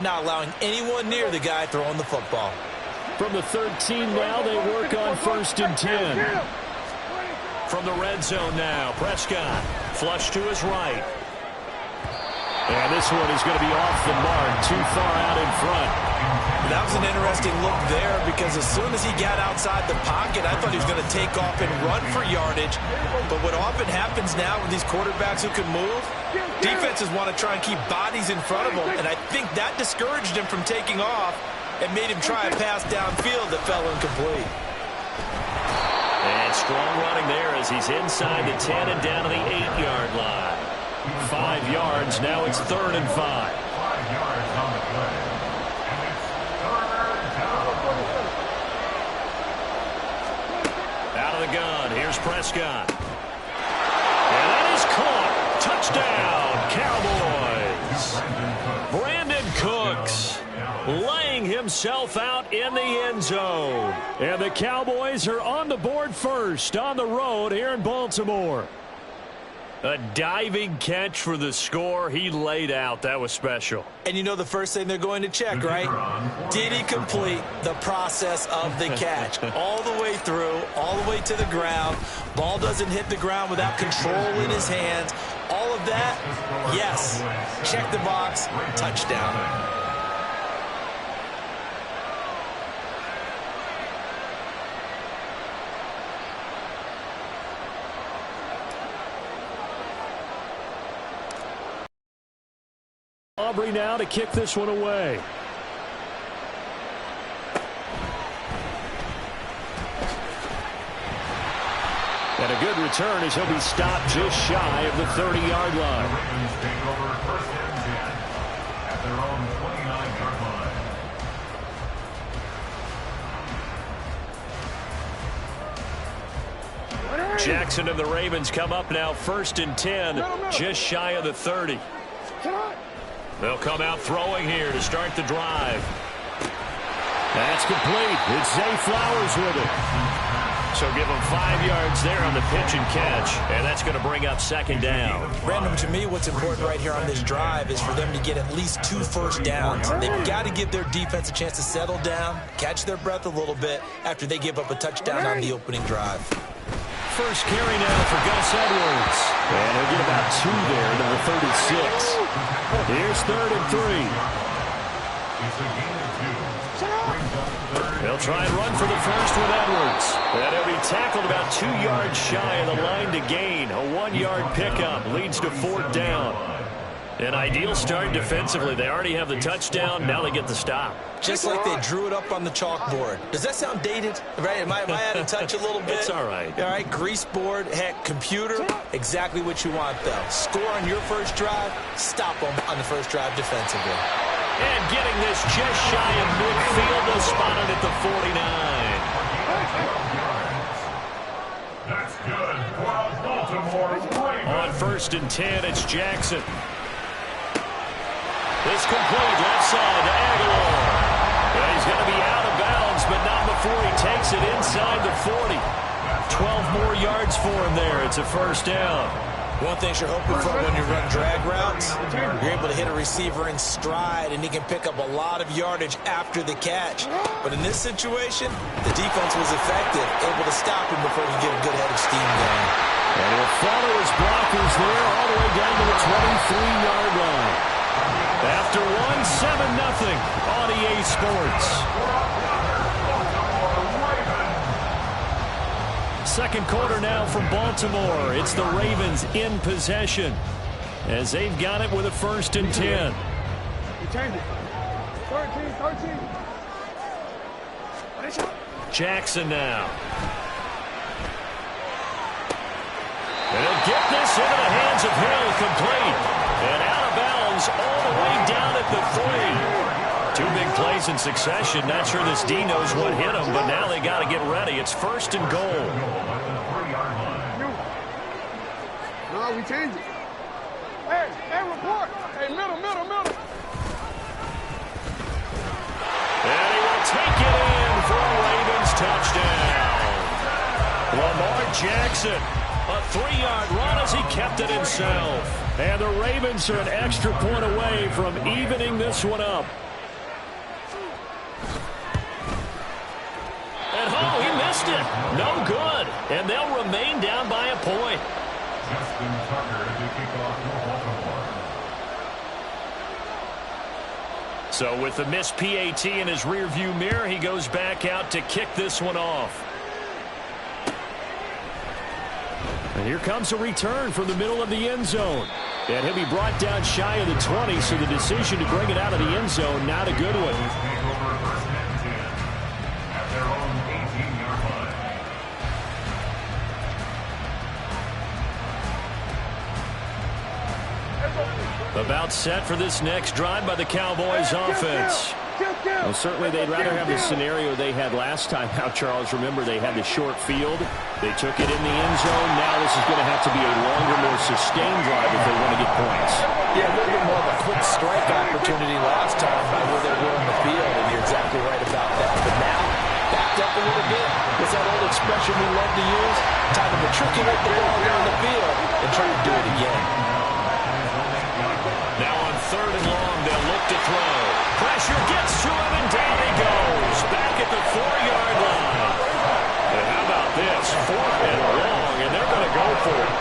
Not allowing anyone near the guy throwing the football. From the 13 now, they work on 1st and 10. From the red zone now, Prescott. Flush to his right. And this one is going to be off the mark, too far out in front. That was an interesting look there because as soon as he got outside the pocket, I thought he was going to take off and run for yardage. But what often happens now with these quarterbacks who can move, defenses want to try and keep bodies in front of them, and I think that discouraged him from taking off and made him try a pass downfield that fell incomplete. And strong running there as he's inside the 10 and down to the 8-yard line. 5 yards, now it's 3rd and 5. 5 yards on the play. Out of the gun, here's Prescott. And that is caught. Touchdown, Cowboys. Brandon Cooks laying himself out in the end zone. And the Cowboys are on the board first on the road here in Baltimore. A diving catch for the score. He laid out. That was special. And you know the first thing they're going to check, right? Did he complete the process of the catch? All the way through, all the way to the ground. Ball doesn't hit the ground without control in his hands. All of that, yes. Check the box, touchdown. Aubrey now to kick this one away. And a good return as he'll be stopped just shy of the 30-yard line. Ravens take over 1st and 10 at their own 29-yard line. Jackson and the Ravens come up now 1st and 10, just shy of the 30. They'll come out throwing here to start the drive. That's complete. It's Zay Flowers with it. So give them 5 yards there on the pitch and catch, and that's going to bring up 2nd down. Brandon, to me, what's important right here on this drive is for them to get at least 2 first downs. They've got to give their defense a chance to settle down, catch their breath a little bit after they give up a touchdown on the opening drive. First carry now for Gus Edwards. And he'll get about 2 there to the 36. Here's 3rd and 3. They'll try and run for the first with Edwards. And he'll be tackled about 2 yards shy of the line to gain. A 1-yard pickup leads to 4th down. An ideal start defensively. They already have the touchdown. Now they get the stop. Just like they drew it up on the chalkboard. Does that sound dated? Right? Am I out of touch a little bit? It's all right. All right, grease board, heck, computer, exactly what you want, though. Score on your first drive, stop them on the first drive defensively. And getting this just shy of midfield, they'll spot it at the 49. That's good for Baltimore Ravens. On 1st and 10, it's Jackson. It's complete left side to Aguilar. And he's going to be out of bounds, but not before he takes it inside the 40. 12 more yards for him there. It's a 1st down. One thing you're hoping for when you run drag routes, you're able to hit a receiver in stride, and he can pick up a lot of yardage after the catch. But in this situation, the defense was effective, able to stop him before he get a good head of steam going. And he'll follow his blockers there all the way down to the 23-yard line. After 1, 7-0 on EA Sports. Second quarter now from Baltimore. It's the Ravens in possession as they've got it with a 1st and 10. You change it. 13. Jackson now. And he'll get this into the hands of Hill, complete. And out of bounds all the way down at the 3. 2 big plays in succession. Not sure this D knows what hit him, but now they got to get ready. It's 1st and goal. No, we change it. Hey, report. Hey, middle. And he will take it in for a Ravens touchdown. Lamar Jackson, a 3-yard run as he kept it himself. And the Ravens are an extra point away from evening this one up. missed it. No good. And they'll remain down by a point. Justin Tucker to kick off for Baltimore. So with the missed PAT in his rearview mirror, he goes back out to kick this one off. And here comes a return from the middle of the end zone. And he'll be brought down shy of the 20, so the decision to bring it out of the end zone, not a good one. About set for this next drive by the Cowboys offense. Well, certainly they'd rather have the scenario they had last time out, Charles. Remember, they had the short field. They took it in the end zone. Now this is going to have to be a longer, more sustained drive if they want to get points. Yeah, a little bit more of a quick strike opportunity last time by where they were in the field, and you're exactly right about that. But now, backed up a little bit. It's that old expression we love to use. Time to matriculate the ball down the field and try to do it again. Now on 3rd and long, they'll look to throw. Pressure gets to him, and down he goes. Back at the 4-yard line. And how about this? 4th and long, and they're going to go for it.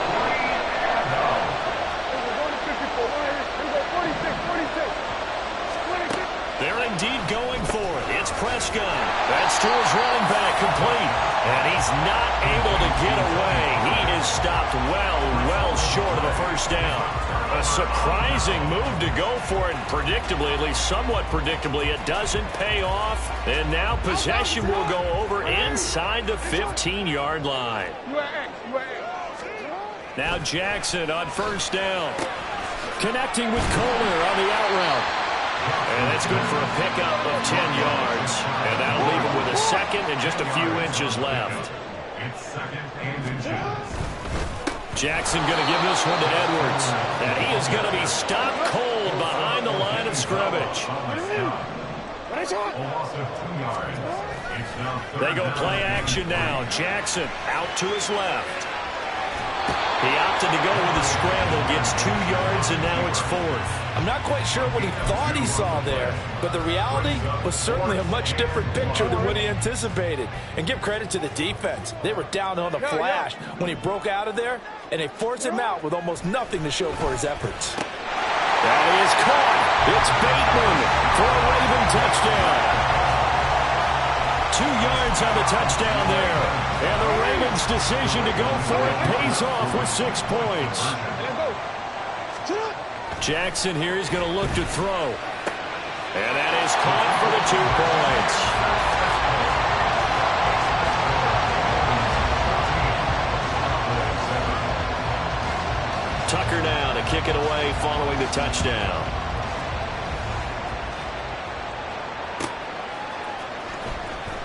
They're indeed going for it. It's Prescott. That's to his running back, complete. And he's not able to get away. He is stopped well short of the first down. A surprising move to go for it, and predictably, at least somewhat predictably, it doesn't pay off. And now possession will go over inside the 15-yard line. Now Jackson on 1st down. Connecting with Kohler on the out route. And that's good for a pickup of 10 yards. And that'll leave him with a second and just a few inches left. It's 2nd and inches. Jackson going to give this one to Edwards. And he is going to be stopped cold behind the line of scrimmage. They go play action now. Jackson out to his left. He opted to go with a scramble, gets 2 yards, and now it's 4th. I'm not quite sure what he thought he saw there, but the reality was certainly a much different picture than what he anticipated. And give credit to the defense. They were down on the flash when he broke out of there, and they forced him out with almost nothing to show for his efforts. That is caught. It's Bateman for a Raven touchdown. 2 yards on the touchdown there. And the Ravens' decision to go for it pays off with 6 points. Jackson here is going to look to throw. And that is caught for the 2 points. Tucker now to kick it away following the touchdown.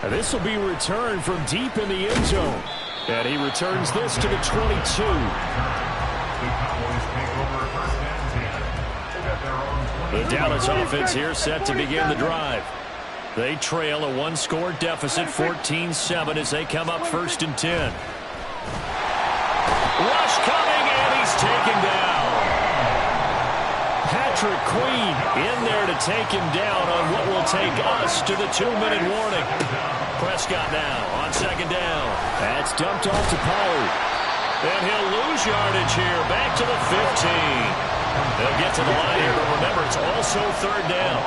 And this will be returned from deep in the end zone. And he returns this to the 22. The Dallas offense here set to begin the drive. They trail a 1-score deficit, 14-7, as they come up 1st and 10. Rush coming, and he's taken down. Patrick Queen in there to take him down on what will take us to the 2-minute warning. Prescott now on 2nd down. That's dumped off to Pollard. And he'll lose yardage here, back to the 15. They'll get to the line here, but remember, it's also 3rd down.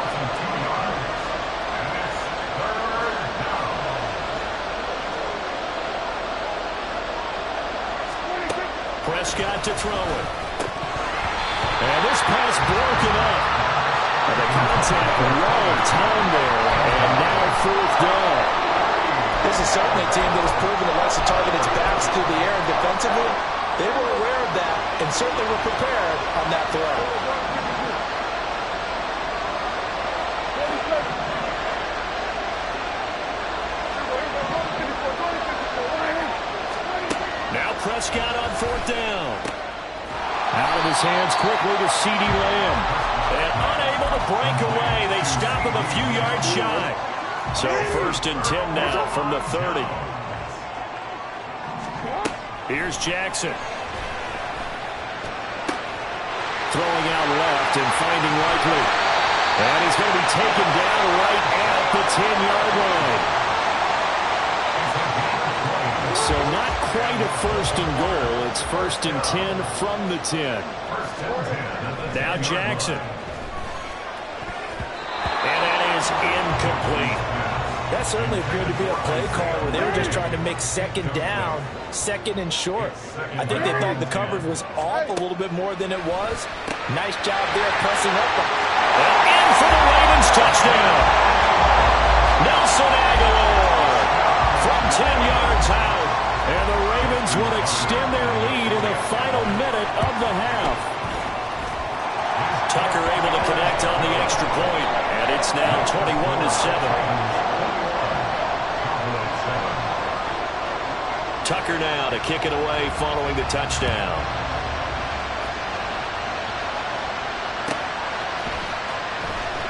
Prescott to throw it. And this pass broken up. And the contact well timed there. And now 4th down. This is certainly a team that has proven it likes to target its backs through the air, and defensively, they were aware of that and certainly were prepared on that throw. Now Prescott on 4th down. Out of his hands quickly to CeeDee Lamb. And unable to break away. They stop him a few yards shy. So 1st and 10 now from the 30. Here's Jackson. Throwing out left and finding Likely. And he's going to be taken down right at the 10-yard line. first and goal. It's 1st and 10 from the 10. Now Jackson. And that is incomplete. That certainly appeared to be a play call where they were just trying to make second down, second and short. I think they thought the coverage was off a little bit more than it was. Nice job there pressing up. And in for the Ravens touchdown. Nelson Aguilar from 10 yards out. And the Ravens will extend their lead in the final minute of the half. Tucker able to connect on the extra point. And it's now 21-7. Tucker now to kick it away following the touchdown.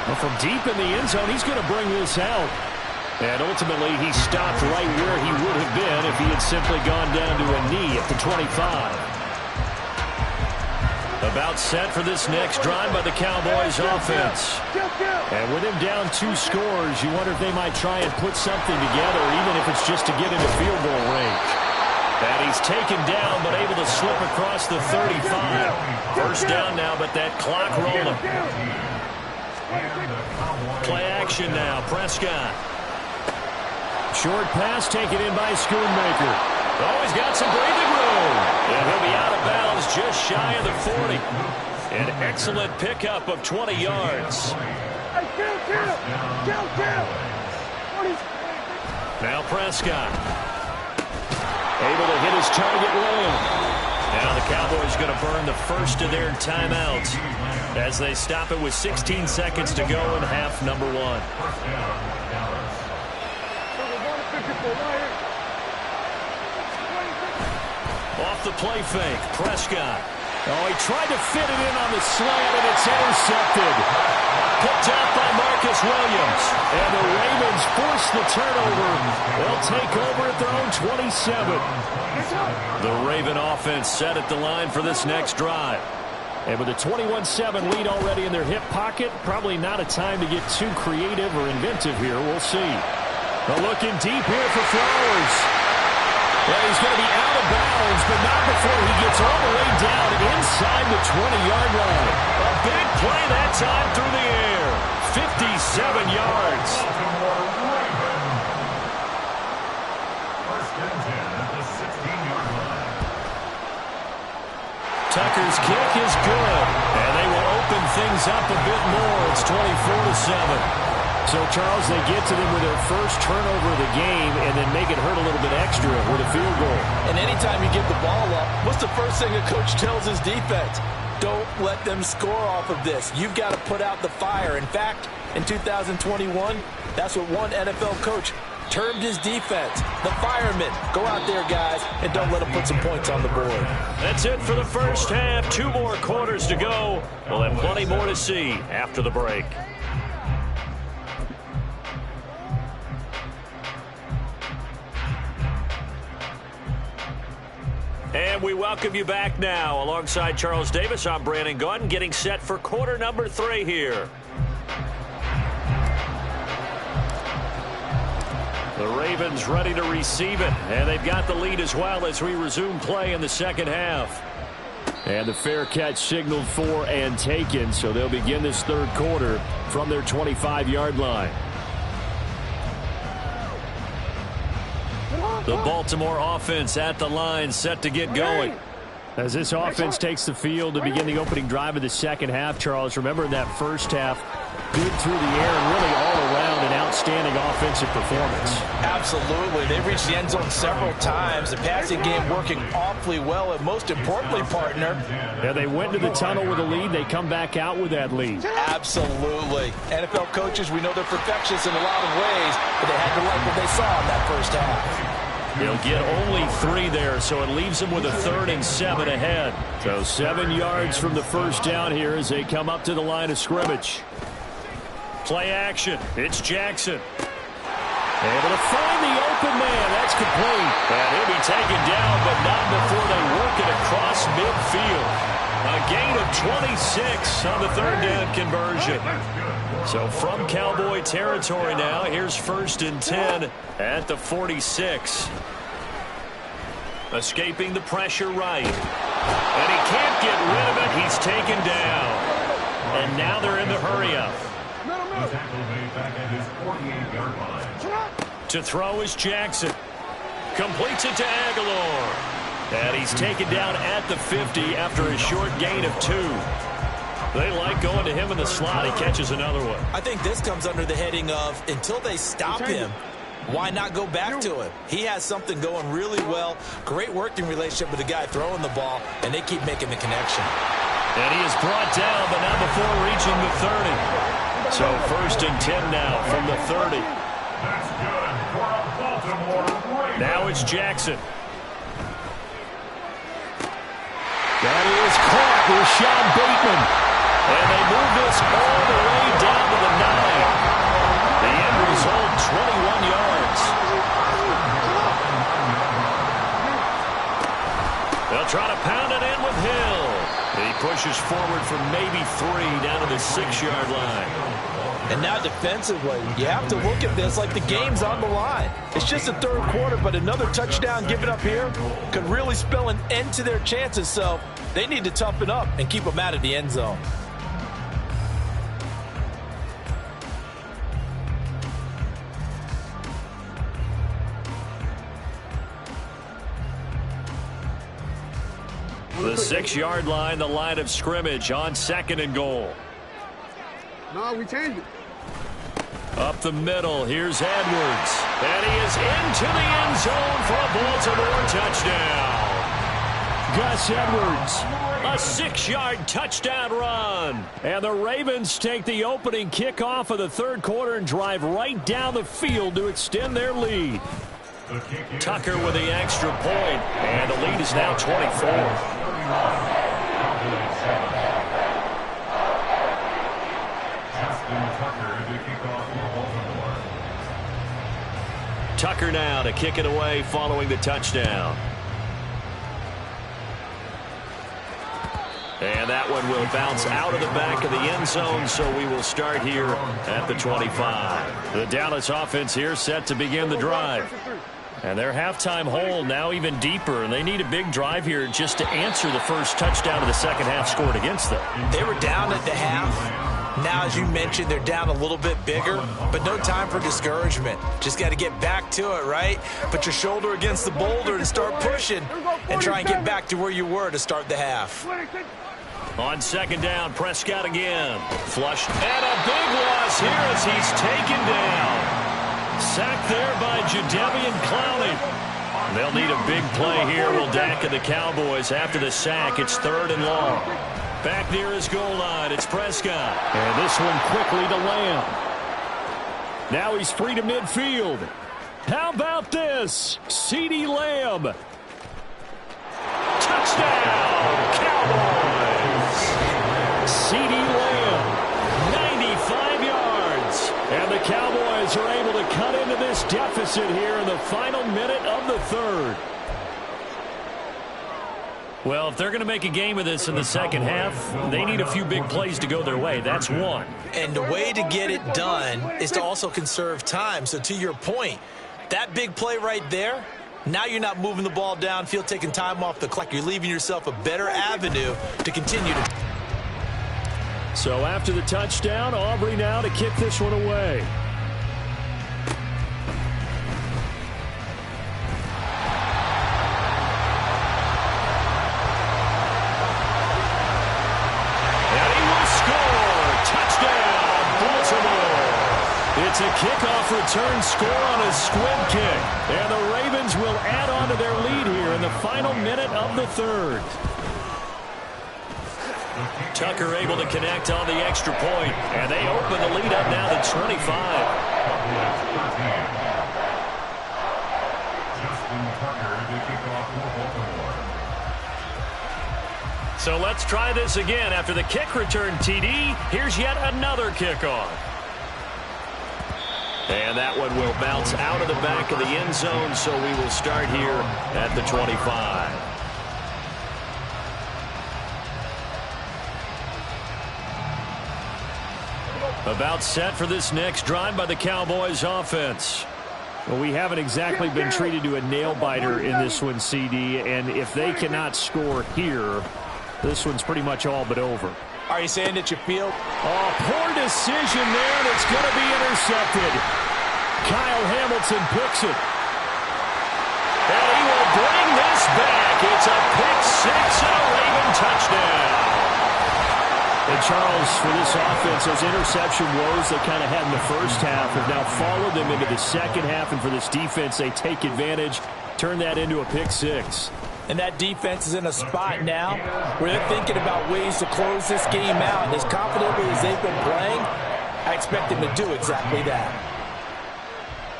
Well, from deep in the end zone, he's going to bring this out. And ultimately, he stopped right where he would have been if he had simply gone down to a knee at the 25. About set for this next drive by the Cowboys offense. And with him down 2 scores, you wonder if they might try and put something together, even if it's just to get into field goal range. And he's taken down, but able to slip across the 35. First down now, but that clock rolling. Play action now, Prescott. Short pass taken in by Schoonmaker. Oh, he's got some breathing room. And he'll be out of bounds just shy of the 40. An excellent pickup of 20 yards. Now Prescott. Able to hit his target long. Now the Cowboys going to burn the first of their timeouts as they stop it with 16 seconds to go in half number 1. Off the play fake, Prescott. Oh, he tried to fit it in on the slant, and it's intercepted. Picked out by Marcus Williams. And the Ravens force the turnover. They'll take over at their own 27. The Raven offense set at the line for this next drive. And with a 21-7 lead already in their hip pocket, probably not a time to get too creative or inventive here. We'll see. But looking deep here for Flowers. Well, he's going to be out of bounds, but not before he gets all the way down inside the 20-yard line. A big play that time through the air. 57 yards. Tucker's kick is good, and they will open things up a bit more. It's 24-7. So, Charles, they get to them with their first turnover of the game and then make it hurt a little bit extra with a field goal. And anytime you give the ball up, what's the first thing a coach tells his defense? Don't let them score off of this. You've got to put out the fire. In fact, in 2021, that's what one NFL coach termed his defense, the firemen. Go out there, guys, and don't let them put some points on the board. That's it for the first half. 2 more quarters to go. We'll have plenty more to see after the break. And we welcome you back now. Alongside Charles Davis, I'm Brandon Gaudin, getting set for quarter number 3 here. The Ravens ready to receive it, and they've got the lead as well as we resume play in the second half. And the fair catch signaled for and taken, so they'll begin this third quarter from their 25-yard line. The Baltimore offense at the line, set to get going. As this offense takes the field to begin the opening drive of the second half, Charles, remember in that first half, good through the air and really all around an outstanding offensive performance. Absolutely. They've reached the end zone several times. The passing game working awfully well, and most importantly, partner. Yeah, they went to the tunnel with a lead. They come back out with that lead. Absolutely. NFL coaches, we know they're perfectionists in a lot of ways, but they had to like what they saw in that first half. They'll get only 3 there, so it leaves them with a 3rd and 7 ahead. So 7 yards from the first down here as they come up to the line of scrimmage. Play action. It's Jackson. Able to find the open man. That's complete. And he'll be taken down, but not before they work it across midfield. A gain of 26 on the 3rd down conversion. So from Cowboy territory now, here's 1st and 10 at the 46. Escaping the pressure right. And he can't get rid of it. He's taken down. And now they're in the hurry-up. The tackle made back at his 48-yard line. To throw is Jackson. Completes it to Aguilar. And he's taken down at the 50 after a short gain of 2. They like going to him in the slot. He catches another one. I think this comes under the heading of until they stop him, why not go back to him? He has something going really well. Great working relationship with the guy throwing the ball, and they keep making the connection. And he is brought down, but not before reaching the 30. So 1st and 10 now from the 30. That's good for a Baltimore Ravens. Now it's Jackson. That is caught with Sean Bateman. And they move this all the way down to the 9. The end result, 21 yards. They'll try to pound it in with Hill. He pushes forward for maybe 3 down to the 6-yard line. And now defensively, you have to look at this like the game's on the line. It's just the 3rd quarter, but another touchdown given up here could really spell an end to their chances. So they need to toughen up and keep them out of the end zone. The 6-yard line, the line of scrimmage on 2nd and goal. No, we changed it. Up the middle, here's Edwards. And he is into the end zone for a Baltimore touchdown. Gus Edwards, a 6-yard touchdown run. And the Ravens take the opening kickoff of the 3rd quarter and drive right down the field to extend their lead. Tucker with the extra point, and the lead is now 24. Tucker now to kick it away following the touchdown. And that one will bounce out of the back of the end zone, so we will start here at the 25. The Dallas offense here set to begin the drive. And their halftime hole now even deeper, and they need a big drive here just to answer the first touchdown of the second half scored against them. They were down at the half. Now, as you mentioned, they're down a little bit bigger, but no time for discouragement. Just got to get back to it, right? Put your shoulder against the boulder and start pushing and try and get back to where you were to start the half. On 2nd down, Prescott again. Flushed, and a big loss here as he's taken down. Sacked there by Jadeveon Clowney. They'll need a big play here, will Dak and the Cowboys. After the sack, it's 3rd and long. Back near his goal line, it's Prescott. And this one quickly to Lamb. Now he's free to midfield. How about this? CeeDee Lamb. Touchdown, Cowboys! CeeDee Lamb, 95 yards. And the Cowboys are able to cut into this deficit here in the final minute of the 3rd. Well, if they're going to make a game of this in the second half, they need a few big plays to go their way. That's one. And the way to get it done is to also conserve time. So to your point, that big play right there, now you're not moving the ball downfield, taking time off the clock. You're leaving yourself a better avenue to continue to. So after the touchdown, Aubrey now to kick this one away. And he will score. Touchdown, Baltimore. It's a kickoff return score on a squib kick. And the Ravens will add on to their lead here in the final minute of the 3rd. Tucker able to connect on the extra point, and they open the lead up now to 25. So let's try this again. After the kick return TD, here's yet another kickoff. And that one will bounce out of the back of the end zone, so we will start here at the 25. About set for this next drive by the Cowboys offense. Well, we haven't exactly been treated to a nail-biter in this one, CD, and if they cannot score here, this one's pretty much all but over. Are you saying that you feel? Oh, poor decision there, and it's going to be intercepted. Kyle Hamilton picks it. And he will bring this back. It's a pick six and a Raven touchdown. And Charles, for this offense, those interception woes they kind of had in the first half have now followed them into the second half. And for this defense, they take advantage, turn that into a pick six. And that defense is in a spot now where they're thinking about ways to close this game out. And as confidently as they've been playing, I expect them to do exactly that.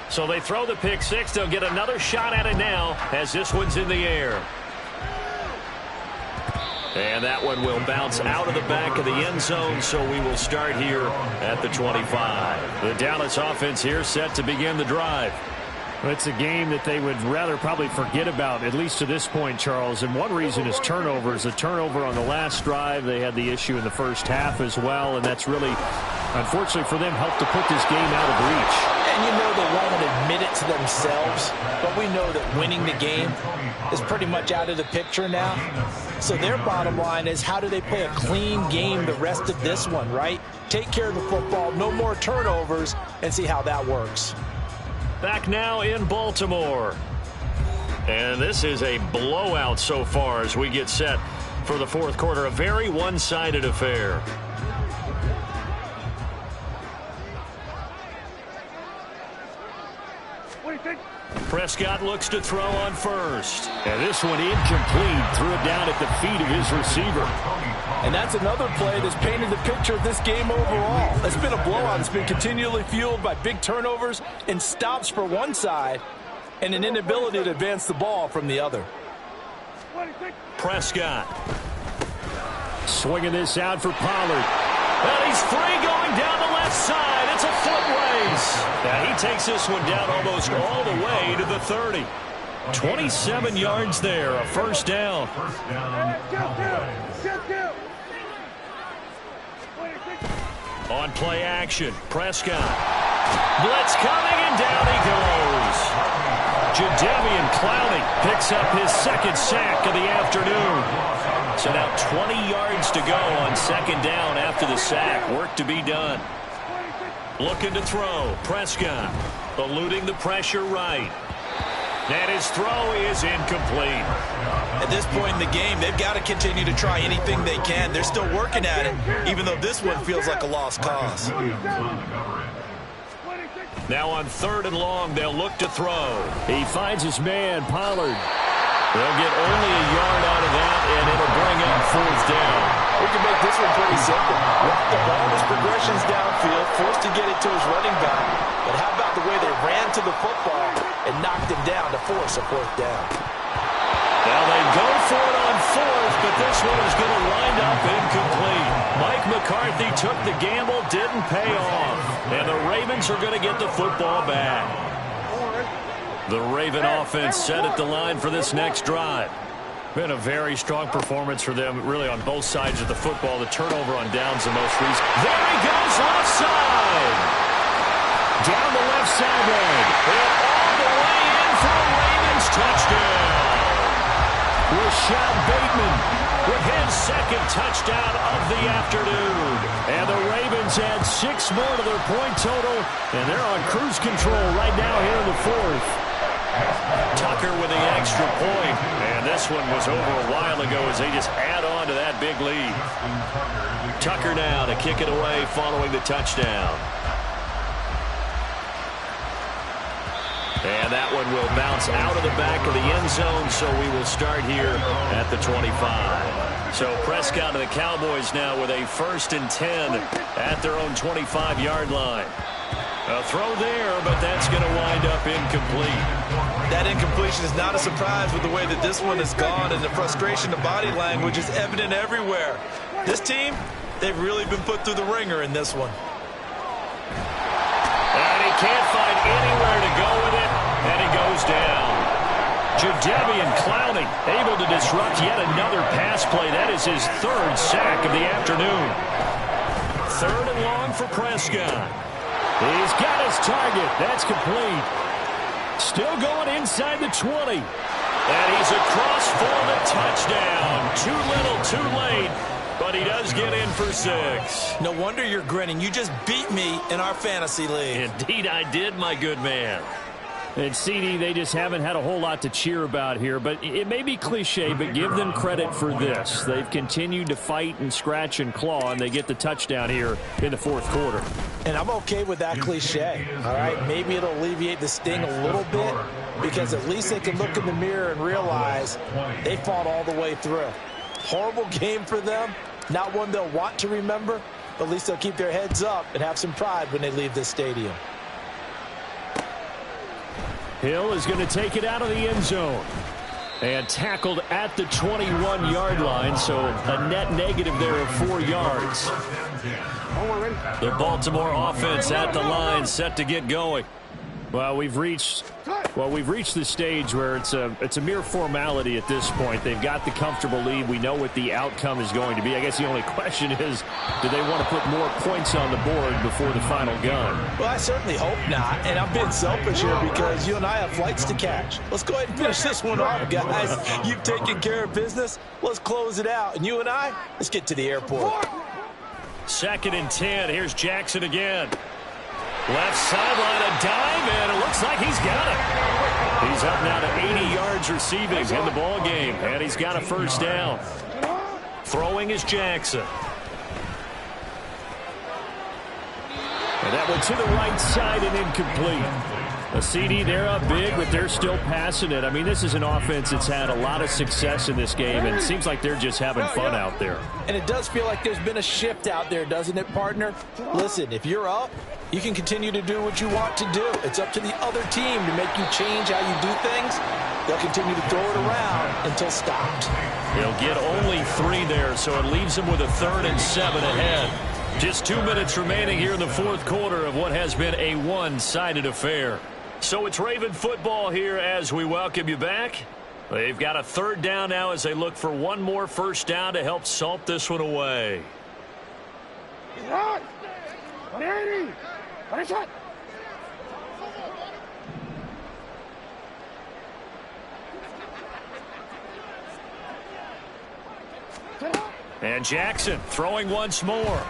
So they throw the pick six. They'll get another shot at it now as this one's in the air. And that one will bounce out of the back of the end zone, so we will start here at the 25. The Dallas offense here set to begin the drive. Well, it's a game that they would rather probably forget about, at least to this point, Charles. And one reason is turnovers. A turnover on the last drive. They had the issue in the first half as well, and that's really, unfortunately for them, helped to put this game out of reach. And you know they won't admit it to themselves, but we know that winning the game is pretty much out of the picture now. So their bottom line is, how do they play a clean game the rest of this one, right? Take care of the football, no more turnovers, and see how that works. Back now in Baltimore. And this is a blowout so far as we get set for the fourth quarter. A very one-sided affair. Prescott looks to throw on first. And this one incomplete. Threw it down at the feet of his receiver. And that's another play that's painted the picture of this game overall. It's been a blowout. It's been continually fueled by big turnovers and stops for one side and an inability to advance the ball from the other. Prescott. Swinging this out for Pollard. And he's free going down the left side. It's a foot race. And he takes this one down almost all the way to the 30. 27 yards there, a first down. On play action, Prescott. Blitz coming, and down he goes. Jadeveon Clowney picks up his second sack of the afternoon. So now 20 yards to go on second down after the sack. Work to be done. Looking to throw. Prescott eluding the pressure right. And his throw is incomplete. At this point in the game, they've got to continue to try anything they can. They're still working at it, even though this one feels like a lost cause. Now on third and long, they'll look to throw. He finds his man, Pollard. They'll get only a yard out of that, and it'll bring up fourth down. We can make this one pretty simple. Walk the ball, his progressions downfield, forced to get it to his running back. But how about the way they ran to the football and knocked him down to force a fourth down? Now they go for it on fourth, but this one is going to wind up incomplete. Mike McCarthy took the gamble, didn't pay off. And the Ravens are going to get the football back. The Raven offense set at the line for this next drive. Been a very strong performance for them, really, on both sides of the football. The turnover on downs the most recent. There he goes, left side. Down the left sideline. And all the way in for a Ravens touchdown. Rashad Bateman with his second touchdown of the afternoon. And the Ravens add 6 more to their point total, and they're on cruise control right now here in the fourth. Tucker with the extra point. And this one was over a while ago as they just add on to that big lead. Tucker now to kick it away following the touchdown. And that one will bounce out of the back of the end zone, so we will start here at the 25. So Prescott and the Cowboys now with a 1st and 10 at their own 25-yard line. A throw there, but that's going to wind up incomplete. That incompletion is not a surprise with the way that this one has gone, and the frustration, the body language is evident everywhere. This team, they've really been put through the ringer in this one. And he can't find anywhere to go with it, and he goes down. Jadeveon Clowney able to disrupt yet another pass play. That is his 3rd sack of the afternoon. 3rd and long for Prescott. He's got his target. That's complete. Still going inside the 20. And he's across for the touchdown. Too little, too late. But he does get in for 6. No wonder you're grinning. You just beat me in our fantasy league. Indeed I did, my good man. And CD, they just haven't had a whole lot to cheer about here, but it may be cliche, but give them credit for this. They've continued to fight and scratch and claw, and they get the touchdown here in the fourth quarter. And I'm okay with that cliche, all right? Maybe it'll alleviate the sting a little bit because at least they can look in the mirror and realize they fought all the way through. Horrible game for them, not one they'll want to remember, but at least they'll keep their heads up and have some pride when they leave this stadium. Hill is going to take it out of the end zone. And tackled at the 21-yard line, so a net negative there of 4 yards. The Baltimore offense at the line, set to get going. Well, we've reached the stage where it's a mere formality at this point. They've got the comfortable lead. We know what the outcome is going to be. I guess the only question is, do they want to put more points on the board before the final gun? Well, I certainly hope not, and I'm being selfish here because you and I have flights to catch. Let's go ahead and finish this one off, guys. You've taken care of business. Let's close it out, and you and I, let's get to the airport. 2nd and 10. Here's Jackson again. Left sideline, a dive, and it looks like he's got it. He's up now to 80 yards receiving in the ball game, and he's got a first down. Throwing is Jackson. And that went to the right side and incomplete. A CD, they're up big, but they're still passing it. I mean, this is an offense that's had a lot of success in this game, and it seems like they're just having fun out there. And it does feel like there's been a shift out there, doesn't it, partner? Listen, if you're up, you can continue to do what you want to do. It's up to the other team to make you change how you do things. They'll continue to throw it around until stopped. He'll get only 3 there, so it leaves him with a 3rd and 7 ahead. Just 2 minutes remaining here in the fourth quarter of what has been a one-sided affair. So it's Raven football here as we welcome you back. They've got a 3rd down now as they look for one more first down to help salt this one away. And Jackson throwing once more.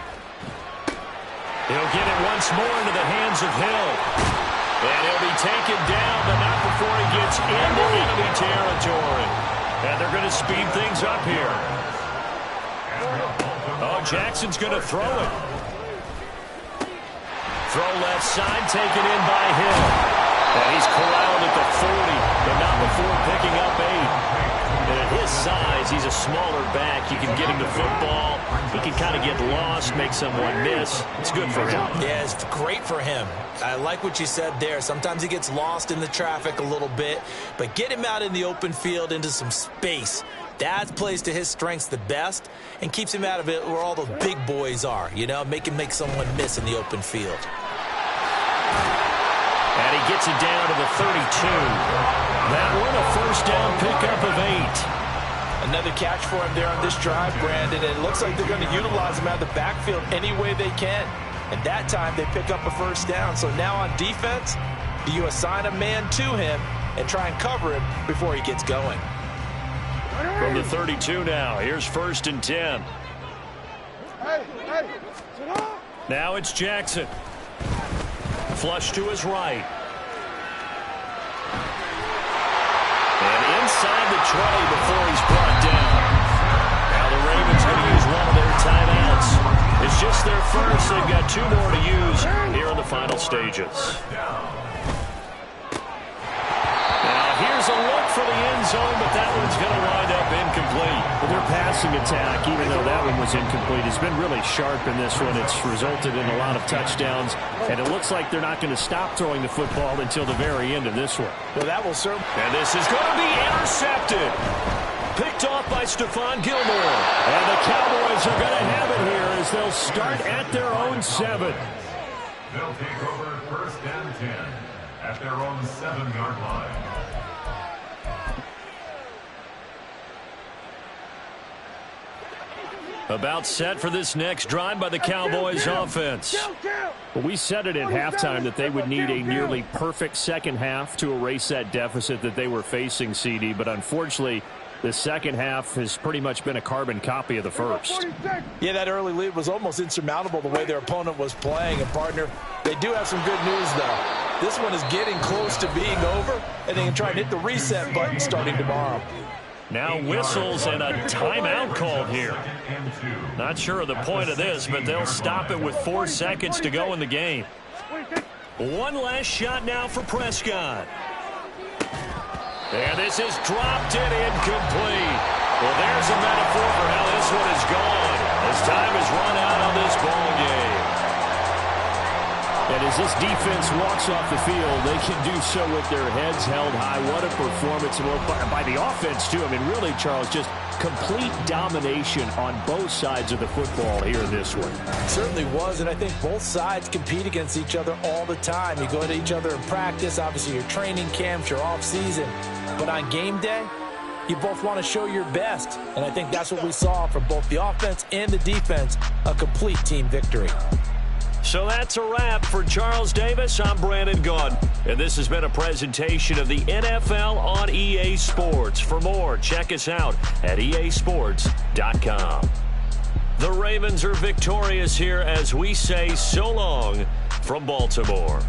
He'll get it once more into the hands of Hill. And he'll be taken down, but not before he gets into enemy territory. And they're going to speed things up here. Oh, Jackson's going to throw it. Throw left side, taken in by Hill. And he's corralled at the 40, but not before picking up 8. And at his size, he's a smaller back. You can get him the football. He can kind of get lost, make someone miss. It's good for him. Yeah, it's great for him. I like what you said there. Sometimes he gets lost in the traffic a little bit, but get him out in the open field into some space. That plays to his strengths the best and keeps him out of it where all those big boys are, you know, make him make someone miss in the open field. And he gets it down to the 32. That one a first down pickup of 8. Another catch for him there on this drive, Brandon, and it looks like they're going to utilize him out of the backfield any way they can. And that time they pick up a first down. So now on defense, do you assign a man to him and try and cover him before he gets going? From the 32 now, here's 1st and 10. Now it's Jackson. Flush to his right. And inside the 20 before he's brought down. Now the Ravens going to use one of their timeouts. It's just their first. They've got 2 more to use here in the final stages. Now here's a look for the end zone, but that one's going to wind up incomplete. Well, their passing attack, even though that one was incomplete, has been really sharp in this one. It's resulted in a lot of touchdowns, and it looks like they're not going to stop throwing the football until the very end of this one. Well, that will serve. And this is going to be intercepted. Picked off by Stephon Gilmore. And the Cowboys are going to have it here as they'll start at their own 7. They'll take over 1st and 10 at their own 7-yard line. About set for this next drive by the Cowboys offense. Well, we said it at halftime that they would need a nearly perfect second half to erase that deficit that they were facing, CD. But unfortunately, the second half has pretty much been a carbon copy of the first. Yeah, that early lead was almost insurmountable the way their opponent was playing. And, partner, they do have some good news, though. This one is getting close to being over, and they can try and hit the reset button starting tomorrow. Now whistles and a timeout called here. Not sure of the point of this, but they'll stop it with 4 seconds to go in the game. One last shot now for Prescott. And this is dropped and incomplete. Well, there's a metaphor for how this one is gone as time has run out on this ball game. And as this defense walks off the field, they can do so with their heads held high. What a performance by the offense, too. I mean, really, Charles, just complete domination on both sides of the football here in this one. It certainly was, and I think both sides compete against each other all the time. You go to each other in practice, obviously your training camps, your off-season. But on game day, you both want to show your best. And I think that's what we saw from both the offense and the defense, a complete team victory. So that's a wrap for Charles Davis. I'm Brandon Gaudin, and this has been a presentation of the NFL on EA Sports. For more, check us out at easports.com. The Ravens are victorious here as we say so long from Baltimore.